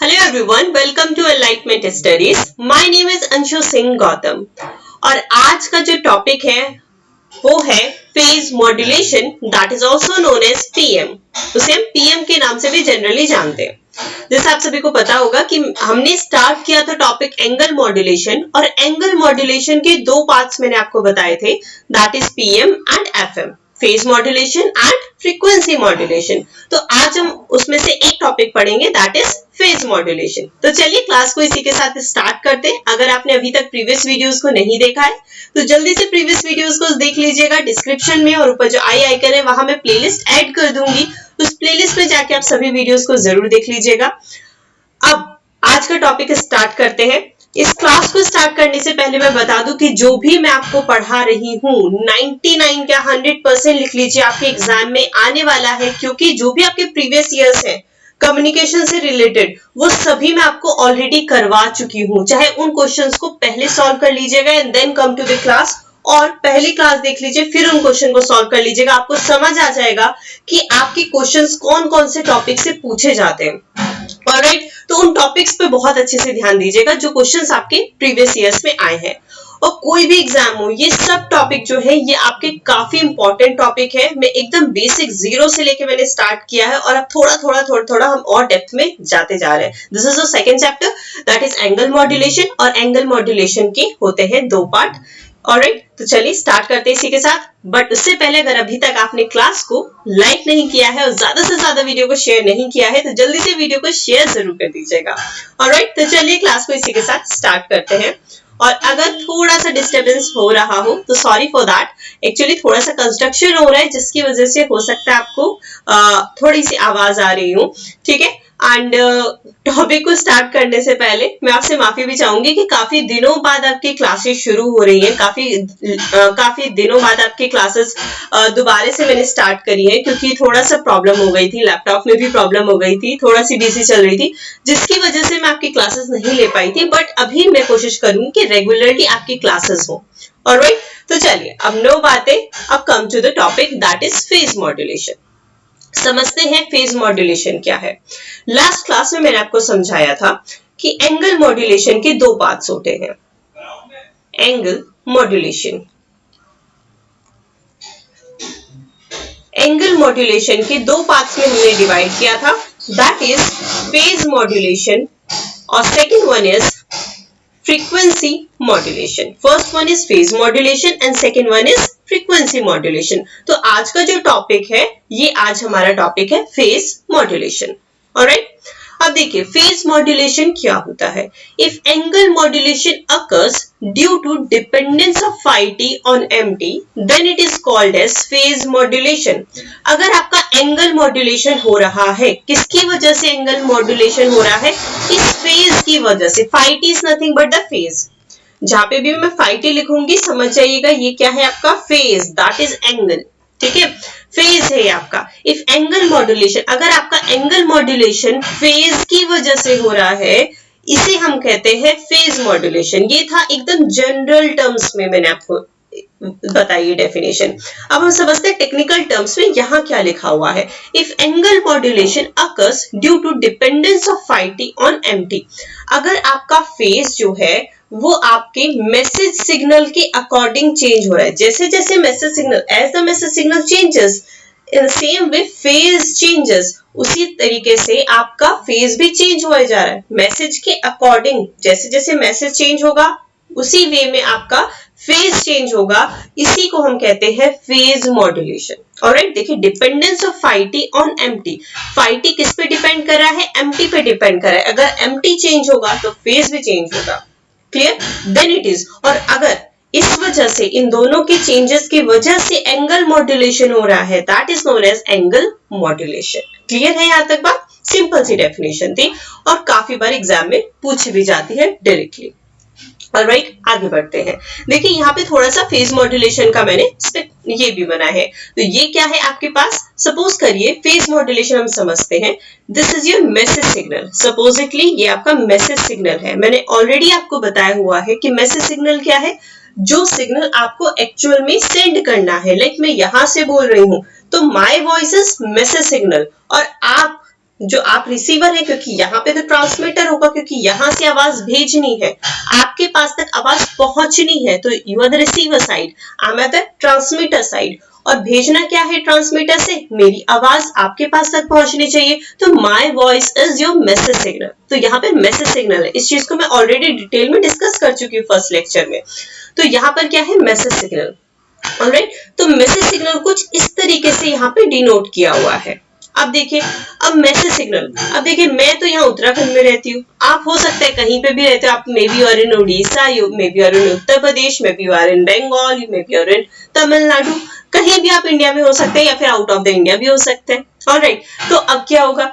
Hello everyone, welcome to enlightenment studies. My name is Anshu Singh Gautam और आज का जो टॉपिक है वो है phase modulation, that is also known as PM. उसे हम पीएम के नाम से भी जनरली जानते हैं। जैसे आप सभी को पता होगा कि हमने स्टार्ट किया था टॉपिक एंगल मॉड्यूलेशन, और एंगल मॉड्यूलेशन के दो पार्ट्स मैंने आपको बताए थे, that is PM and FM, phase modulation and frequency modulation. तो आज हम उसमें से एक टॉपिक पढ़ेंगे, दैट इज फेज मॉड्यूलेशन। तो चलिए क्लास को इसी के साथ स्टार्ट करते हैं। अगर आपने अभी तक प्रीवियस वीडियोस को नहीं देखा है तो जल्दी से प्रीवियस वीडियोस को देख लीजिएगा। डिस्क्रिप्शन में और ऊपर जो आई आइकन है वहां मैं प्लेलिस्ट ऐड कर दूंगी, तो उस प्लेलिस्ट में जाके आप सभी वीडियोस को जरूर देख लीजिएगा। अब आज का टॉपिक स्टार्ट करते हैं। इस क्लास को स्टार्ट करने से पहले मैं बता दूं कि जो भी मैं आपको पढ़ा रही हूं 99 या 100% लिख लीजिए आपके एग्जाम में आने वाला है, क्योंकि जो भी आपके प्रीवियस ईयर्स हैं कम्युनिकेशन से रिलेटेड वो सभी मैं आपको ऑलरेडी करवा चुकी हूं। चाहे उन क्वेश्चंस को पहले सॉल्व कर लीजिएगा and then come to the class, और पहली क्लास देख लीजिए फिर उन क्वेश्चन को सॉल्व कर लीजिएगा। आपको समझ आ जाएगा कि आपके क्वेश्चंस कौन कौन से टॉपिक से पूछे जाते हैं। ऑलराइट, तो उन टॉपिक्स पे बहुत अच्छे से ध्यान दीजिएगा जो क्वेश्चंस आपके प्रीवियस ईयर्स में आए हैं। और कोई भी एग्जाम हो, ये सब टॉपिक जो है ये आपके काफी इंपॉर्टेंट टॉपिक है। मैं एकदम बेसिक जीरो से लेके मैंने स्टार्ट किया है और अब थोड़ा हम और डेप्थ में जाते जा रहे हैं। This is the second chapter, that is angle modulation, और एंगल मॉड्यूलेशन के होते हैं दो पार्ट। ऑलराइट, तो चलिए स्टार्ट करते हैं इसी के साथ। बट उससे पहले अगर अभी तक आपने क्लास को लाइक नहीं किया है और ज्यादा से ज्यादा वीडियो को शेयर नहीं किया है तो जल्दी से वीडियो को शेयर जरूर कर दीजिएगा। ऑलराइट, तो चलिए क्लास को इसी के साथ स्टार्ट करते हैं। और अगर थोड़ा सा डिस्टर्बेंस हो रहा हो तो सॉरी फॉर दैट। एक्चुअली थोड़ा सा कंस्ट्रक्शन हो रहा है जिसकी वजह से हो सकता है आपको थोड़ी सी आवाज आ रही हो, ठीक है। एंड टॉपिक को स्टार्ट करने से पहले मैं आपसे माफी भी चाहूंगी कि काफी दिनों बाद आपकी क्लासेस शुरू हो रही हैं। काफी दिनों बाद आपकी क्लासेस दोबारा से मैंने स्टार्ट करी है, क्योंकि थोड़ा सा प्रॉब्लम हो गई थी, लैपटॉप में भी प्रॉब्लम हो गई थी, थोड़ा सी बिजी चल रही थी, जिसकी वजह से मैं आपकी क्लासेस नहीं ले पाई थी। बट अभी मैं कोशिश करूंगी कि रेगुलरली आपकी क्लासेस हो। ऑलराइट, तो चलिए अब नो बातें, अब come to the topic, that is phase modulation. समझते हैं फेज मॉड्यूलेशन क्या है। लास्ट क्लास में मैंने आपको समझाया था कि एंगल मॉड्यूलेशन के दो पार्ट्स होते हैं। एंगल मॉड्यूलेशन के दो पार्ट्स में हमने डिवाइड किया था, दैट इज फेज मॉड्यूलेशन और second one is frequency modulation. First one is phase modulation and second one is frequency modulation. तो आज का जो टॉपिक है ये आज हमारा टॉपिक है फेज मॉड्यूलेशन। ऑलराइट, अब देखिए फेज मॉड्यूलेशन क्या होता है। If angle modulation occurs due to dependence of phi t on mt, then it is called as phase modulation. अगर आपका एंगल मॉड्यूलेशन हो रहा है, किसकी वजह से एंगल मॉड्यूलेशन हो रहा है? इस फेज की वजह से। phi t is nothing but the phase। जहां पे भी मैं phi t लिखूंगी समझ जाइएगा ये क्या है आपका फेज, दैट इज एंगल, ठीक है, फेज है आपका। इफ एंगल मॉड्यूलेशन, अगर आपका एंगल मॉड्यूलेशन फेज की वजह से हो रहा है, इसे हम कहते हैं फेज मॉड्यूलेशन। ये था एकदम जनरल टर्म्स में मैंने आपको बताइए डेफिनेशन। अब हम समझते हैं टेक्निकल टर्म्स में यहाँ क्या लिखा हुआ है। If angle modulation occurs due to dependence of phi t on mt, अगर आपका फेज जो है वो आपके मैसेज सिग्नल के अकॉर्डिंग चेंज हो रहा है, जैसे जैसे message signal, as the message signal changes in same way phase changes, उसी तरीके से आपका फेज भी चेंज हुआ जा रहा है मैसेज के अकॉर्डिंग। जैसे जैसे मैसेज चेंज होगा उसी वे में आपका फेज चेंज होगा, इसी को हम कहते हैं फेज मॉड्यूलेशन। ऑलराइट, देखिए dependence of phi t on mt, phi t किस पे डिपेंड कर रहा है? mt पे डिपेंड कर रहा है। अगर mt चेंज होगा तो फेज भी चेंज होगा, क्लियर, देन इट इज। और अगर इस वजह से, इन दोनों के चेंजेस की वजह से एंगल मॉड्यूलेशन हो रहा है, that is known as angle modulation. Clear है यहाँ तक बात? सिंपल सी डेफिनेशन थी और काफी बार एग्जाम में पूछी भी जाती है डायरेक्टली। ऑलराइट, आगे बढ़ते हैं। देखिए यहाँ पे थोड़ा सा फेज मॉड्यूलेशन का मैंने ये भी बना है। तो ये क्या है आपके पास? सपोज करिए फेज मॉड्यूलेशन हम समझते हैं, this is your message signal. Supposedly ये आपका मैसेज सिग्नल है। मैंने ऑलरेडी आपको बताया हुआ है कि मैसेज सिग्नल क्या है, जो सिग्नल आपको एक्चुअल में सेंड करना है। लाइक मैं यहां से बोल रही हूं तो my voice is message signal, और आप जो आप रिसीवर है, क्योंकि यहाँ पे तो ट्रांसमीटर होगा, क्योंकि यहाँ से आवाज भेजनी है, आपके पास तक आवाज पहुंचनी है, तो you are the receiver side, I am at the transmitter side. और भेजना क्या है ट्रांसमीटर से? मेरी आवाज आपके पास तक पहुंचनी चाहिए, तो my voice is your message signal. तो यहाँ पे मैसेज सिग्नल है, इस चीज को मैं ऑलरेडी डिटेल में डिस्कस कर चुकी हूँ फर्स्ट लेक्चर में। तो यहाँ पर क्या है? Message signal. ऑलराइट, तो मैसेज सिग्नल कुछ इस तरीके से यहाँ पे डिनोट किया हुआ है। अब देखिए, अब मैसेज सिग्नल, अब देखिए मैं तो यहाँ उत्तराखंड में रहती हूँ, आप हो सकता है कहीं पे भी रहते हो, आप may be are in Orissa, you may be are in Uttar Pradesh, may be are in Bengal, you may be are in Tamil Nadu, कहीं भी आप इंडिया में हो सकते हैं या फिर आउट ऑफ द इंडिया भी हो सकते हैं। ऑलराइट, तो अब क्या होगा,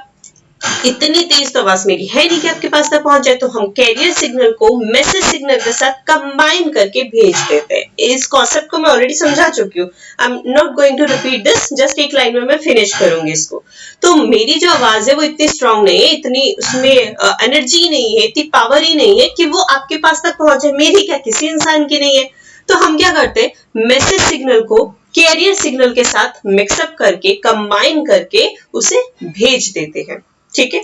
इतनी तेज तो आवाज मेरी है नहीं कि आपके पास तक पहुंच जाए, तो हम कैरियर सिग्नल को मैसेज सिग्नल के साथ कंबाइन करके भेज देते हैं। इस कॉन्सेप्ट को मैं ऑलरेडी समझा चुकी हूँ, I am not going to repeat this, just एक लाइन में मैं फिनिश करूंगी इसको। तो मेरी जो आवाज है वो इतनी स्ट्रांग नहीं है, इतनी उसमें एनर्जी नहीं है, इतनी पावर ही नहीं है कि वो आपके पास तक पहुंचे, मेरी क्या किसी इंसान की नहीं है। तो हम क्या करते हैं, मैसेज सिग्नल को कैरियर सिग्नल के साथ मिक्सअप करके कंबाइन करके उसे भेज देते हैं। ठीक है,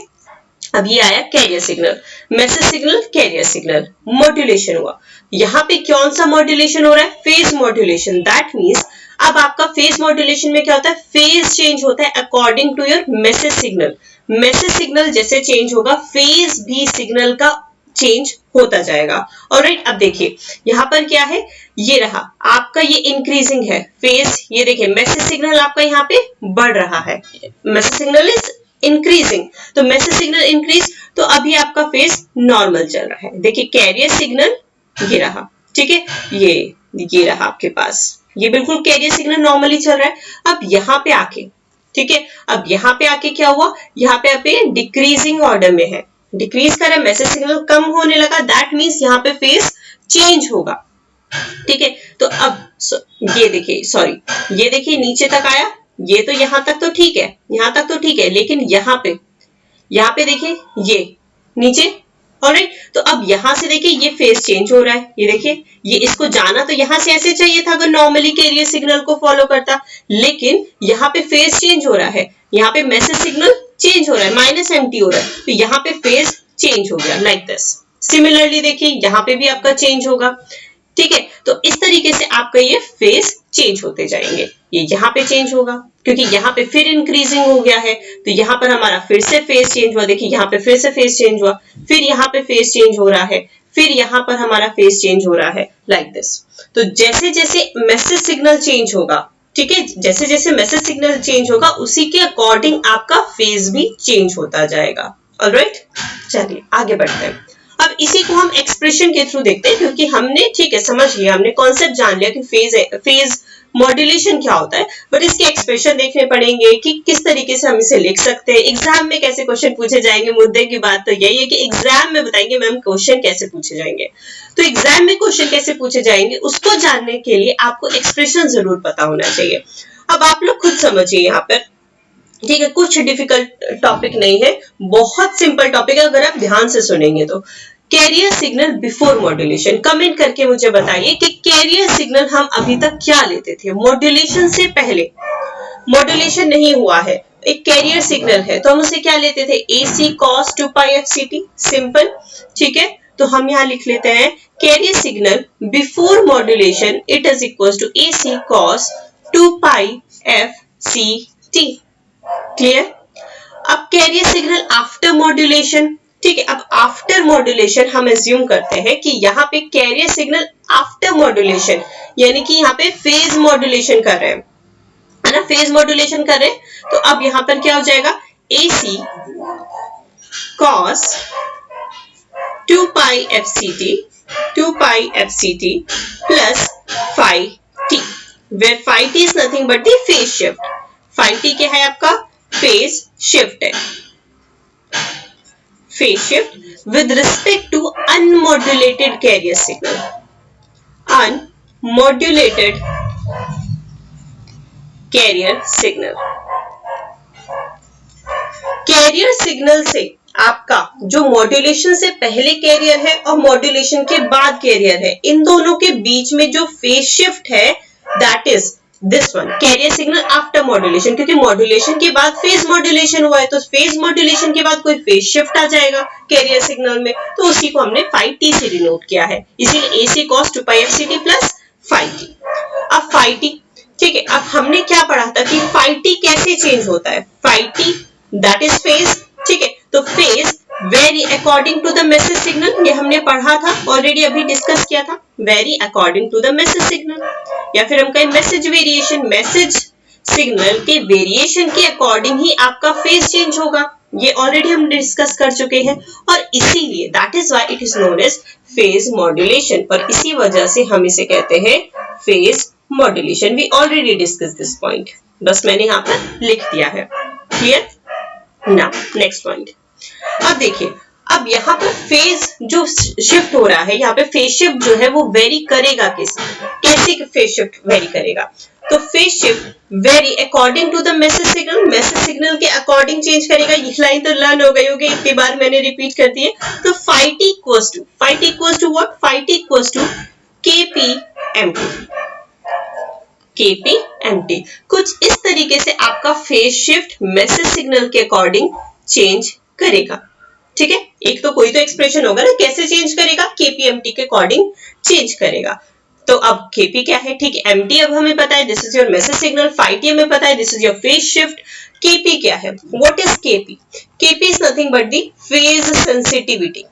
अब ये आया carrier signal, message signal, carrier signal, modulation हुआ। यहाँ पे कौन सा मॉड्यूलेशन हो रहा है? Phase modulation. दैट मींस अब आपका फेज मॉड्यूलेशन में क्या होता है? फेज चेंज होता है according to your message signal. Message signal जैसे चेंज होगा, फेज भी सिग्नल का चेंज होता जाएगा। ऑलराइट, अब देखिए यहाँ पर क्या है, ये रहा आपका, ये इंक्रीजिंग है फेज, ये देखिए मैसेज सिग्नल आपका यहाँ पे बढ़ रहा है, मैसेज सिग्नल इज इंक्रीजिंग, तो मैसेज सिग्नल इंक्रीज, तो अभी आपका फेज नॉर्मल चल रहा है। देखिए कैरियर सिग्नल ये रहा, ठीक है, ये रहा आपके पास, ये बिल्कुल कैरियर सिग्नल नॉर्मली चल रहा है। अब यहाँ पे आके, ठीक है, अब यहाँ पे आके क्या हुआ, यहाँ पे आप डिक्रीजिंग ऑर्डर में है, डिक्रीज कर रहा है, मैसेज सिग्नल कम होने लगा, दैट मीन्स यहाँ पे फेज चेंज होगा। ठीक है, तो अब ये देखिए, सॉरी, ये देखिए नीचे तक आया, ये तो यहां तक तो ठीक है, यहां तक तो ठीक है, लेकिन यहाँ पे देखिए ये नीचे। ऑलराइट, तो अब यहां से देखिए ये फेज चेंज हो रहा है, ये देखिए, ये इसको जाना तो यहां से ऐसे चाहिए था अगर नॉर्मली कैरियर सिग्नल को फॉलो करता, लेकिन यहाँ पे फेज चेंज हो रहा है, यहाँ पे मैसेज सिग्नल चेंज हो रहा है, माइनस एमटी हो रहा है, तो यहाँ पे फेज चेंज हो गया लाइक दिस। सिमिलरली देखिए यहाँ पे भी आपका चेंज होगा। ठीक है, तो इस तरीके से आपका ये फेज चेंज होते जाएंगे। ये यहाँ पे चेंज होगा क्योंकि यहाँ पे फिर इंक्रीजिंग हो गया है, तो यहाँ पर हमारा फिर से फेज चेंज हुआ, देखिए यहाँ पे फिर से फेज चेंज हुआ, फिर यहाँ पे फेज चेंज हो रहा है, फिर यहाँ पर हमारा फेज चेंज हो रहा है लाइक दिस। तो जैसे जैसे मैसेज सिग्नल चेंज होगा, ठीक है, जैसे जैसे मैसेज सिग्नल चेंज होगा उसी के अकॉर्डिंग आपका फेज भी चेंज होता जाएगा। ऑलराइट, चलिए आगे बढ़ते हैं। अब इसी को हम एक्सप्रेशन के थ्रू देखते हैं, क्योंकि हमने, ठीक है, समझ लिया, हमने कॉन्सेप्ट जान लिया कि फेज मॉड्यूलेशन क्या होता है, बट इसके एक्सप्रेशन देखने पड़ेंगे कि किस तरीके से हम इसे लिख सकते हैं, एग्जाम में कैसे क्वेश्चन पूछे जाएंगे। मुद्दे की बात तो यही है कि एग्जाम में बताएंगे मैम क्वेश्चन कैसे पूछे जाएंगे, तो एग्जाम में क्वेश्चन कैसे पूछे जाएंगे उसको जानने के लिए आपको एक्सप्रेशन जरूर पता होना चाहिए। अब आप लोग खुद समझिए यहाँ पर, ठीक है, कुछ डिफिकल्ट टॉपिक नहीं है, बहुत सिंपल टॉपिक है अगर आप ध्यान से सुनेंगे तो। Career signal before modulation, comment करके मुझे बताइए कि कैरियर सिग्नल हम अभी तक क्या लेते थे मॉड्यूलेशन से पहले। मॉड्यूलेशन नहीं हुआ है, एक कैरियर सिग्नल है, तो हम उसे क्या लेते थे? AC cos 2π fct, simple. ठीक है, तो हम यहाँ लिख लेते हैं carrier signal before modulation it is equal to AC cos 2π fct। Clear? अब कैरियर सिग्नल आफ्टर मॉड्यूलेशन, ठीक है, अब आफ्टर मॉड्यूलेशन हम एज्यूम करते हैं कि यहाँ पे कैरियर सिग्नल आफ्टर मॉड्यूलेशन, यानी कि यहाँ पे फेज मॉड्यूलेशन कर रहे हैं, है ना, फेज मॉड्यूलेशन कर रहे हैं, तो अब यहाँ पर क्या हो जाएगा? AC cos 2π fct plus phi t, where phi t is nothing but the phase shift। phi t क्या है आपका? फेज शिफ्ट है, phase shift with respect to unmodulated carrier signal, unmodulated carrier signal। Carrier signal से आपका जो modulation से पहले career है और मॉड्यूलेशन के बाद कैरियर है, इन दोनों के बीच में जो फेज शिफ्ट है that is this one career signal after modulation, क्योंकि मॉड्यूलेशन के बाद फेज मॉड्यूलेशन हुआ है, तो फेज मॉड्यूलेशन के बाद कोई फेज शिफ्ट आ जाएगा कैरियर सिग्नल में, तो उसी को हमने 5t से डिनोट किया है, इसीलिए AC cos 2πfct plus 5t। अब 5t, ठीक है, अब हमने क्या पढ़ा था कि 5t कैसे चेंज होता है, 5t दैट इज फेज, ठीक है, तो phase vary according to the message signal, ये हमने पढ़ा था ऑलरेडी, अभी डिस्कस किया था, vary according to the message signal, या फिर हम कहें मैसेज वेरिएशन, मैसेज सिग्नल के वेरिएशन के अकॉर्डिंग ही आपका फेज चेंज होगा, ये ऑलरेडी हम डिस्कस कर चुके हैं, और इसीलिए that is why it is known as phase modulation, और इसी वजह से हम इसे कहते हैं phase modulation. We already discuss this point, बस मैंने यहाँ पर लिख दिया है, क्लियर। नाउ नेक्स्ट पॉइंट, अब देखिए, अब यहाँ पर फेज जो शिफ्ट हो रहा है, यहाँ पे फेज शिफ्ट जो है वो वेरी करेगा कैसे फेज शिफ्ट वेरी करेगा, तो phase shift vary according to the message signal, message signal के अकॉर्डिंग चेंज करेगा। ये लाइन तो लर्न हो गई होगी, इतनी बार मैंने रिपीट कर दी है। तो phi t equals to what, phi t equals to kpmt, kpmt कुछ इस तरीके से आपका फेज शिफ्ट मैसेज सिग्नल के अकॉर्डिंग चेंज करेगा, ठीक है। एक तो कोई तो एक्सप्रेशन होगा ना, कैसे चेंज करेगा, kpmt के अकॉर्डिंग चेंज करेगा। तो अब kp क्या है, ठीक है, mt अब हमें पता है, this is your message signal, phi t हमें पता है, this is your phase shift, kp क्या है, what is kp, kp is nothing but the phase sensitivity,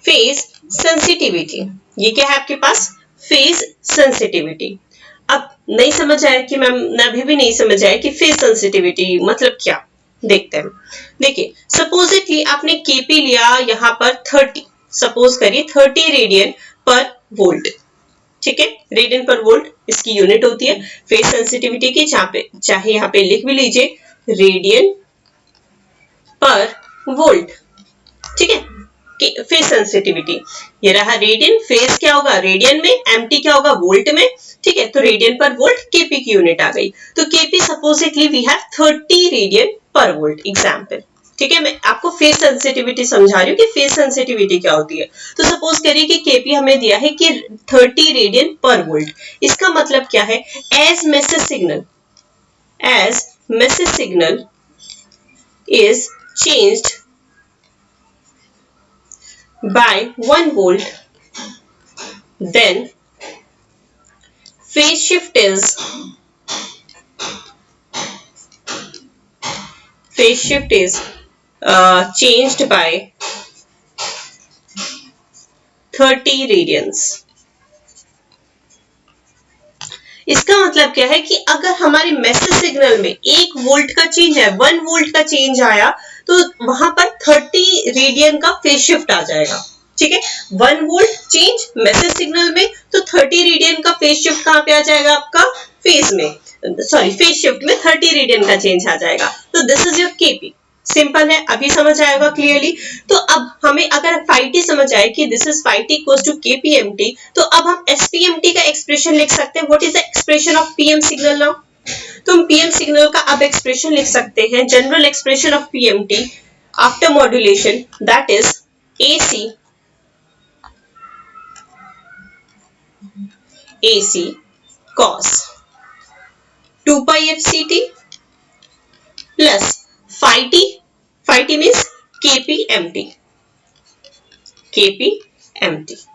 phase sensitivity, ये क्या है आपके पास, फेज सेंसिटिविटी। अब नहीं समझ आया कि मैम, अभी भी नहीं समझ आया कि फेज सेंसिटिविटी मतलब क्या, देखते हैं। देखिए, सपोजिटली आपने kp लिया यहाँ पर 30, सपोज करिए 30 रेडियन पर वोल्ट, ठीक है, रेडियन पर वोल्ट इसकी यूनिट होती है फेज सेंसिटिविटी की, चाहे यहाँ पे लिख भी लीजिए रेडियन पर वोल्ट, ठीक है, फेज सेंसिटिविटी, ये रहा रेडियन, फेज क्या होगा रेडियन में, mt क्या होगा वोल्ट में, ठीक है, तो रेडियन पर वोल्ट kp की यूनिट आ गई, तो kp supposedly we have 30 radian पर वोल्ट एग्जांपल, ठीक है। मैं आपको फेज सेंसिटिविटी समझा रही हूँ कि फेज सेंसिटिविटी क्या होती है। तो सपोज करिए कि kp हमें दिया है कि 30 रेडियन पर वोल्ट, इसका मतलब क्या है, as message signal is changed by 1 volt, then phase shift is changed by 30 radians। इसका मतलब क्या है कि अगर हमारे मैसेज सिग्नल में 1 वोल्ट का चेंज है, 1 वोल्ट का चेंज आया, तो वहां पर 30 रेडियन का फेज शिफ्ट आ जाएगा, ठीक है। 1 वोल्ट चेंज मैसेज सिग्नल में, तो 30 रेडियन का फेज शिफ्ट कहां पे आ जाएगा आपका, फेज शिफ्ट में 30 रेडियन का चेंज आ जाएगा, तो this is your kp, simple है, अभी समझ आएगा क्लियरली। तो अब हमें अगर phi t समझ आए कि this is phi t equals to kpmt, तो अब हम spmt का एक्सप्रेशन लिख सकते हैं, what is the expression of pm signal now, तो हम पीएम सिग्नल का अब एक्सप्रेशन लिख सकते हैं, general expression of PMT after modulation, that is AC cos 2πfct plus phi t means kpmt,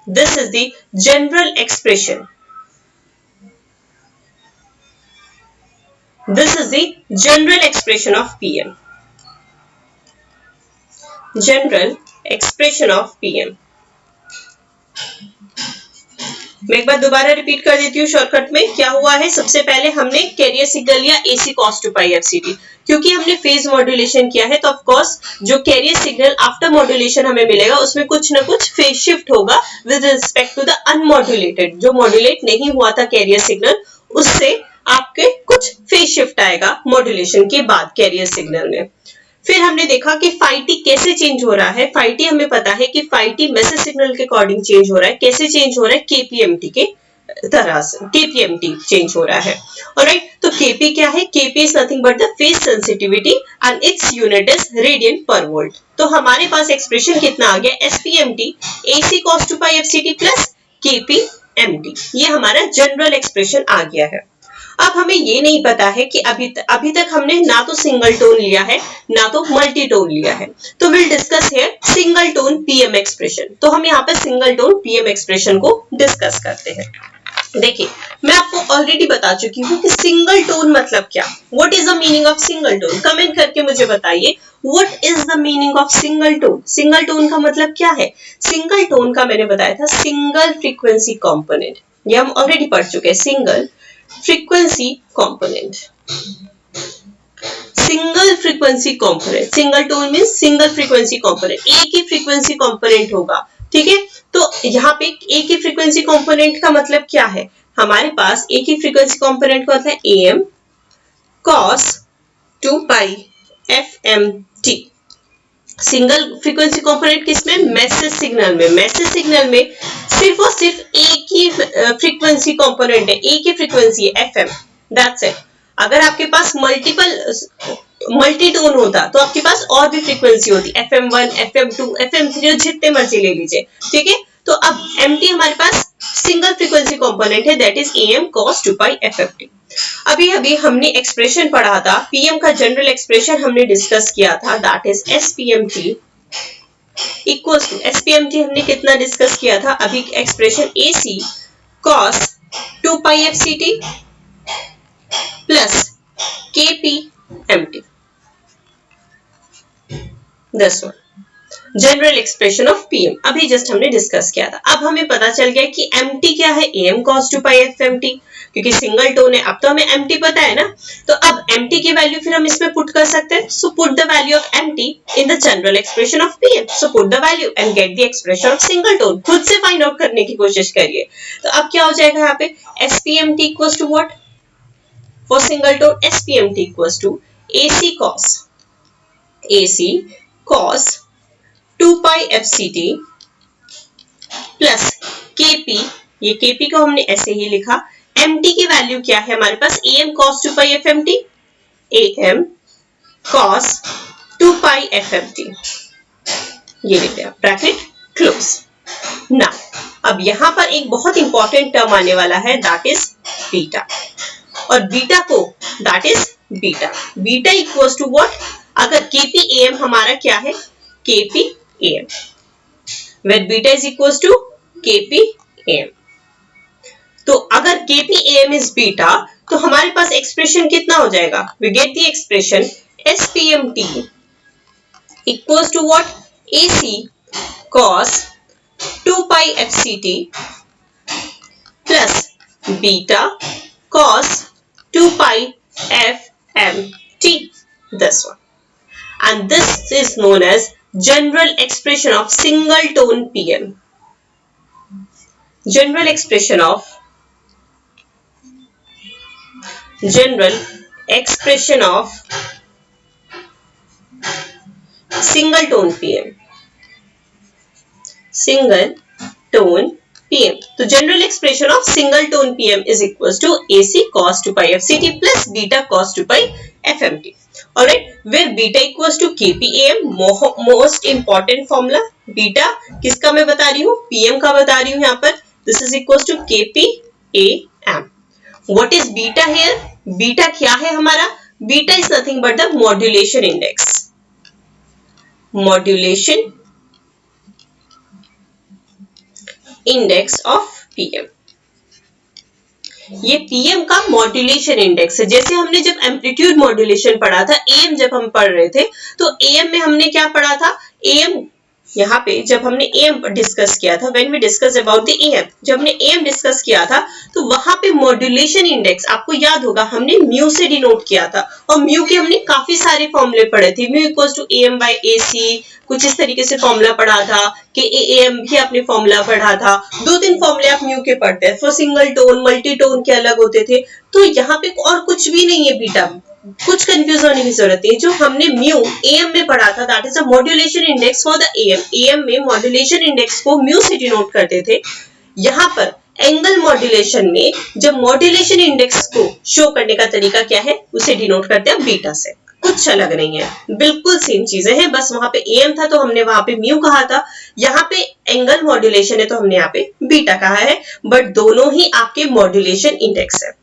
this is the general expression, this is the general expression of PM, general expression of PM। मैं एक बार दोबारा repeat कर देती हूँ shortcut में, क्या हुआ है, सबसे पहले हमने कैरियर सिग्नल लिया AC cos 2πfct, क्योंकि हमने फेज मॉड्यूलेशन किया है, तो ऑफ कोर्स जो कैरियर सिग्नल आफ्टर मॉड्यूलेशन हमें मिलेगा उसमें कुछ ना कुछ फेज शिफ्ट होगा with respect to the unmodulated, जो मॉड्यूलेट नहीं हुआ था कैरियर सिग्नल, उससे आपके कुछ फेज शिफ्ट आएगा मॉड्यूलेशन के बाद कैरियर सिग्नल में। फिर हमने देखा कि phi t कैसे चेंज हो रहा है, phi t हमें पता है कि phi t मैसेज सिग्नल के अकॉर्डिंग चेंज हो रहा है, कैसे चेंज हो रहा है, kpmt के तरह से, kpmt चेंज हो रहा है, ऑलराइट। तो kp क्या है, kp is nothing but the phase sensitivity and its unit is radian पर वोल्ट। तो हमारे पास एक्सप्रेशन कितना आ गया, spmt AC cos 2πfct plus kp MT. ये हमारा जनरल एक्सप्रेशन आ गया है। अब हमें ये नहीं पता है कि अभी तक हमने ना तो सिंगल टोन लिया है ना तो मल्टी टोन लिया है, तो will discuss here single tone PM expression. तो हम यहाँ पे सिंगल टोन पीएम एक्सप्रेशन को डिस्कस करते हैं। देखिए, मैं आपको ऑलरेडी बता चुकी हूँ कि सिंगल टोन मतलब क्या, what is the meaning of single tone. Comment करके मुझे बताइए what is the meaning of single tone. Single tone का मतलब क्या है? सिंगल टोन का मैंने बताया था सिंगल फ्रीक्वेंसी कंपोनेंट, ये हम ऑलरेडी पढ़ चुके हैं। Single frequency component, single frequency component, single tone means single frequency component, एक ही फ्रीक्वेंसी कंपोनेंट होगा, ठीक है। तो यहाँ पे एक ही फ्रीक्वेंसी कंपोनेंट का मतलब क्या है? हमारे पास एक ही फ्रीक्वेंसी कंपोनेंट का मतलब है AM cos 2 pi FMT। Single frequency component किसमें? मैसेज सिग्नल में। मैसेज सिग्नल में सिर्फ और सिर्फ एक ही फ्रीक्वेंसी कंपोनेंट है, एक ही फ्रीक्वेंसी है FM, दैट्स इट। अगर आपके पास मल्टी टोन होता तो आपके पास और भी फ्रीक्वेंसी होती, FM1, FM2, FM3, जितने मर्जी ले लीजिए, ठीक है। तो अब MT हमारे पास सिंगल फ्रीक्वेंसी कंपोनेंट है, that is AM cos 2 pi FMT। अभी हमने एक्सप्रेशन पढ़ा था, पीएम का जनरल एक्सप्रेशन हमने डिस्कस किया था, that is SPMT equals to, SPMT हमने कितना डिस्कस किया था? अभी expression AC cos 2 pi FCT plus KPMT, this one general expression of PM अभी जस्ट हमने डिस्कस किया था। अब हमें पता चल गया कि एमटी क्या है, AM cos 2 पाई FMT, क्योंकि सिंगल टोन है। अब तो हमें एमटी पता है ना, तो अब एमटी की वैल्यू फिर हम इसमें पुट कर सकते हैं। So put the value of MT in the general expression of PM. So put the value and get the expression of single tone. खुद से फाइंड आउट करने की कोशिश करिए। तो अब क्या हो जाएगा यहाँ पे? SPMT equals to what for single tone? SPMT equals to AC cos 2 pi FCT plus KP, ये KP को हमने ऐसे ही लिखा। MT की वैल्यू क्या है हमारे पास? AM cos 2 pi FMT, AM cos 2 pi FMT, ये लिख दिया, ब्रैकेट क्लोज। नाउ अब यहाँ पर एक बहुत इंपॉर्टेंट टर्म आने वाला है, दैट इज बीटा। और बीटा को, that is beta equals to what? अगर KPAM हमारा क्या है? KPAM, where beta is equals to KPAM। तो अगर KPAM is beta, तो हमारे पास एक्सप्रेशन कितना हो जाएगा? We get the expression SPMT equals to what? AC cos 2 pi FCT plus beta cos 2 pi FMT, this one. And this is known as general expression of single tone PM. General expression of single tone PM. Single tone PM. तो general expression of single tone PM is equals to AC cos 2 pi FCT plus beta cos 2 pi FMT. Alright, where beta equals to KPAM, most important formula। beta किसका मैं बता रही हूँ? PM का बता रही हूँ यहाँ पर। This is equals to KPAM. What is beta here? beta क्या है हमारा? beta is nothing but the modulation index. Modulation index of PM. ये PM का मॉड्यूलेशन इंडेक्स है। जैसे हमने जब एम्पलीट्यूड मॉड्यूलेशन पढ़ा था, AM जब हम पढ़ रहे थे, तो AM में हमने क्या पढ़ा था? AM यहाँ पे जब हमने AM डिस्कस किया था, when we discuss about the AM, जब हमने AM डिस्कस किया था, तो वहां पे मॉड्यूलेशन इंडेक्स आपको याद होगा हमने म्यू से डिनोट किया था। और म्यू के हमने काफी सारे फॉर्मूले पढ़े थे। Mu equals to AM by AC, कुछ इस तरीके से फॉर्मूला पढ़ा था कि AM भी आपने फॉर्मूला पढ़ा था। 2-3 फॉर्मूले आप म्यू के पढ़ते हैं। For single tone, multi tone के अलग होते थे। तो यहाँ पे और कुछ भी नहीं है बीटा, कुछ कंफ्यूज होने की जरूरत है। जो हमने म्यू AM में पढ़ा था, that is a modulation index for the AM। AM में मॉड्यूलेशन इंडेक्स को म्यू से डिनोट करते थे। यहाँ पर एंगल मॉड्यूलेशन में जब मॉड्यूलेशन इंडेक्स को शो करने का तरीका क्या है, उसे डिनोट करते हैं बीटा से। कुछ अलग नहीं है, बिल्कुल सेम चीजें हैं, बस वहां पे एम था तो हमने वहां पे म्यू कहा था, यहाँ पे एंगल मॉड्यूलेशन है तो हमने यहाँ पे बीटा कहा है, बट दोनों ही आपके मॉड्यूलेशन इंडेक्स है।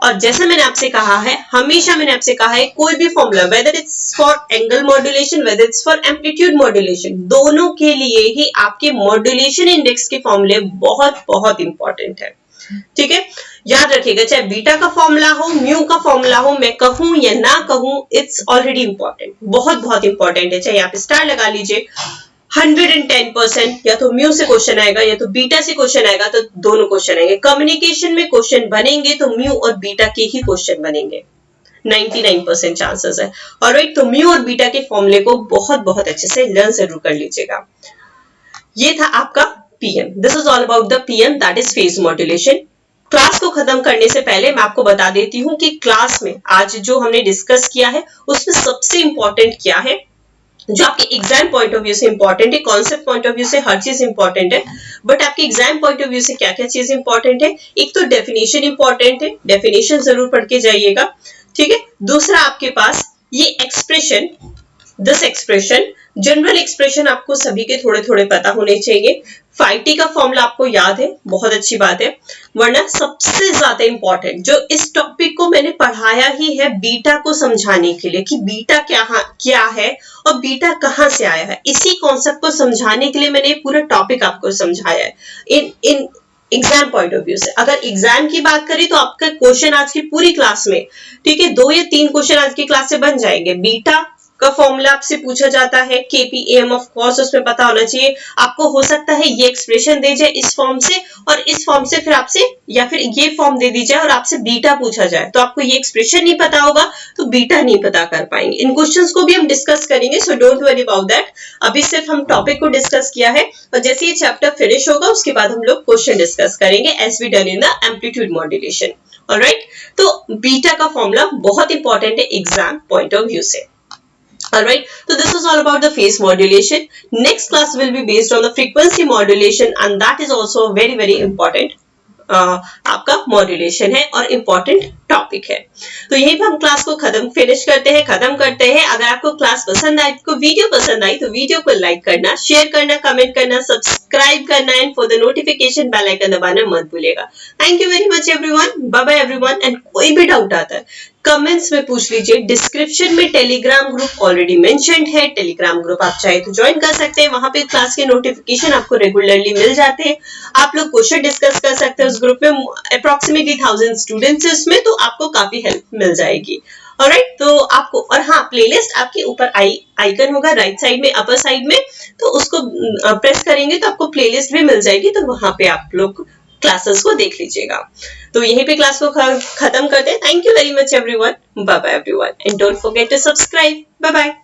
और जैसे मैंने आपसे कहा है, हमेशा मैंने आपसे कहा है, कोई भी formula whether it's for angle modulation whether it's for amplitude modulation, दोनों के लिए ही आपके मॉड्यूलेशन इंडेक्स के फॉर्मूले बहुत बहुत इंपॉर्टेंट है। ठीक है, याद रखिएगा, चाहे बीटा का फॉर्मूला हो, म्यू का फॉर्मूला हो, मैं कहूं या ना कहूं, इट्स ऑलरेडी इंपॉर्टेंट, बहुत बहुत इंपॉर्टेंट है। चाहे आप स्टार लगा लीजिए, 110% या तो म्यू से क्वेश्चन आएगा या तो बीटा से क्वेश्चन आएगा, तो दोनों क्वेश्चन आएंगे। कम्युनिकेशन में क्वेश्चन बनेंगे तो म्यू और बीटा के ही क्वेश्चन बनेंगे, 99% चांसेस है। ऑलराइट, तो म्यू और बीटा के फॉर्मूले को बहुत बहुत अच्छे से लर्न जरूर कर लीजिएगा। ये था आपका PM. This is all about the PM, that is phase modulation. Class को खत्म करने से पहले मैं आपको बता देती हूँ कि क्लास में आज जो हमने डिस्कस किया है उसमें सबसे इंपॉर्टेंट क्या है, जो आपके एग्जाम पॉइंट ऑफ व्यू से इंपॉर्टेंट है। कॉन्सेप्ट पॉइंट ऑफ व्यू से हर चीज इंपॉर्टेंट है, बट आपके एग्जाम पॉइंट ऑफ व्यू से क्या क्या चीज इंपॉर्टेंट है। एक तो डेफिनेशन इंपॉर्टेंट है, डेफिनेशन जरूर पढ़ के जाइएगा। ठीक है, दूसरा आपके पास ये expression, this expression, general expression आपको सभी के थोड़े थोड़े पता होने चाहिए। 5T का फॉर्मूला आपको याद है, बहुत अच्छी बात है। वरना सबसे ज्यादा इंपॉर्टेंट जो इस टॉपिक को मैंने पढ़ाया ही है बीटा को समझाने के लिए, कि बीटा क्या है और बीटा कहां से आया है, इसी कॉन्सेप्ट को समझाने के लिए मैंने पूरा टॉपिक आपको समझाया है in exam point of view से। अगर एग्जाम की बात करें तो आपका क्वेश्चन आज की पूरी क्लास में, ठीक है, 2 या 3 क्वेश्चन आज की क्लास से बन जाएंगे। बीटा का फॉर्मूला आपसे पूछा जाता है, केपीएम ऑफ कोर्स उसमें पता होना चाहिए आपको। हो सकता है ये एक्सप्रेशन दे जाए इस फॉर्म से और इस फॉर्म से, फिर आपसे या फिर ये फॉर्म दे दी जाए और आपसे बीटा पूछा जाए, तो आपको ये एक्सप्रेशन नहीं पता होगा तो बीटा नहीं पता कर पाएंगे। इन क्वेश्चंस को भी हम डिस्कस करेंगे, so don't worry about that. अभी सिर्फ हम टॉपिक को डिस्कस किया है और जैसे ये चैप्टर फिनिश होगा उसके बाद हम लोग क्वेश्चन डिस्कस करेंगे as we done in the amplitude modulation. Alright, तो बीटा का फॉर्मूला बहुत इंपॉर्टेंट है एग्जाम पॉइंट ऑफ व्यू से। Alright, so this is all about the phase modulation. Next class will be based on the frequency modulation and that is also very very important. आपका modulation है और important topic है। तो यहीं पर हम class को खत्म करते हैं। अगर आपको क्लास पसंद आई, आपको वीडियो पसंद आई तो वीडियो को लाइक करना, शेयर करना, कमेंट करना, सब्सक्राइब करना and for the notification bell icon दबाना मत भूलिएगा। Thank you very much everyone, bye bye everyone. And कोई भी डाउट आता है कमेंट्स में पूछ लीजिए। डिस्क्रिप्शन में टेलीग्राम ग्रुप ऑलरेडी मेंशन्ड है, टेलीग्राम ग्रुप आप चाहे तो ज्वाइन कर सकते हैं। वहां पे क्लास के नोटिफिकेशन आपको रेगुलरली मिल जाते हैं। आप लोग क्वेश्चन डिस्कस कर सकते हैं उस ग्रुप में। अप्रोक्सीमेटली 1000 स्टूडेंट्स इसमें, तो आपको काफी हेल्प मिल जाएगी। ऑलराइट, तो आपको, और हाँ, प्लेलिस्ट आपके ऊपर आइकन होगा राइट साइड में, अपर साइड में, तो उसको प्रेस करेंगे तो आपको प्लेलिस्ट भी मिल जाएगी, तो वहां पे आप लोग क्लासेस को देख लीजिएगा। तो यहीं पे क्लास को खत्म करते हैं। Thank you very much everyone, bye bye everyone and don't forget to subscribe. Bye bye.